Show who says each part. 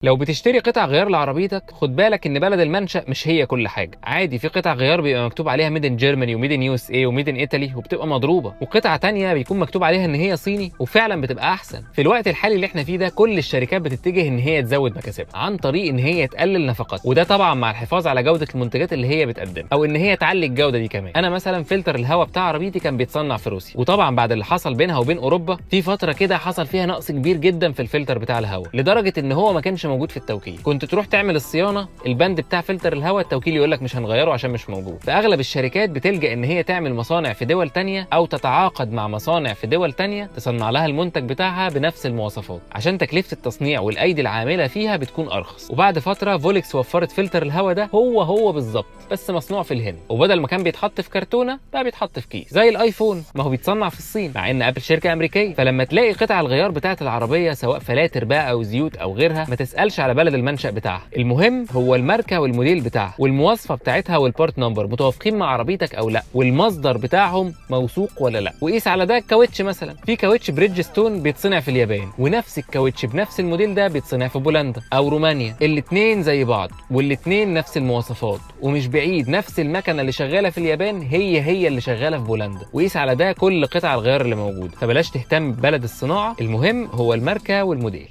Speaker 1: لو بتشتري قطع غيار لعربيتك خد بالك ان بلد المنشأ مش هي كل حاجه. عادي في قطع غيار بيبقى مكتوب عليها ميد ان جيرماني وميد ان يو اس اي وميد ان ايطالي وبتبقى مضروبه، وقطعه تانية بيكون مكتوب عليها ان هي صيني وفعلا بتبقى احسن. في الوقت الحالي اللي احنا فيه ده كل الشركات بتتجه ان هي تزود مكاسبها عن طريق ان هي تقلل نفقات، وده طبعا مع الحفاظ على جوده المنتجات اللي هي بتقدمها او ان هي تعلي الجوده دي كمان. انا مثلا فلتر الهواء بتاع عربيتي كان بيتصنع في روسيا، وطبعا بعد اللي حصل بينها وبين اوروبا في فتره كده حصل فيها نقص كبير جدا في الفلتر بتاع الهواء لدرجه ان هو ما كانش موجود في التوكيل. كنت تروح تعمل الصيانه البند بتاع فلتر الهواء التوكيل يقول لك مش هنغيره عشان مش موجود. فاغلب الشركات بتلجأ ان هي تعمل مصانع في دول تانية او تتعاقد مع مصانع في دول تانية تصنع لها المنتج بتاعها بنفس المواصفات عشان تكلفه التصنيع والايدي العامله فيها بتكون ارخص. وبعد فتره فولكس وفرت فلتر الهواء ده هو بالظبط بس مصنوع في الهند، وبدل ما كان بيتحط في كرتونه بقى بيتحط في كيس زي الايفون، ما هو بيتصنع في الصين مع ان ابل شركه امريكيه. فلما تلاقي قطع الغيار بتاعه العربيه سواء فلاتر بقى او زيوت او غيرها ما تسالش على بلد المنشأ بتاعها، المهم هو الماركه والموديل بتاعها والمواصفه بتاعتها والبارت نمبر متوافقين مع عربيتك او لا، والمصدر بتاعهم موثوق ولا لا. وقيس على ده الكاوتش مثلا، في كاوتش بريدجستون بيتصنع في اليابان ونفس الكاوتش بنفس الموديل ده بيتصنع في بولندا او رومانيا، الاثنين زي بعض والاثنين نفس المواصفات، ومش بعيد نفس المكنه اللي شغاله في اليابان هي اللي شغاله في بولندا. وقيس على ده كل قطع الغيار اللي موجوده. فبلاش تهتم ببلد الصناعه، المهم هو الماركه والموديل.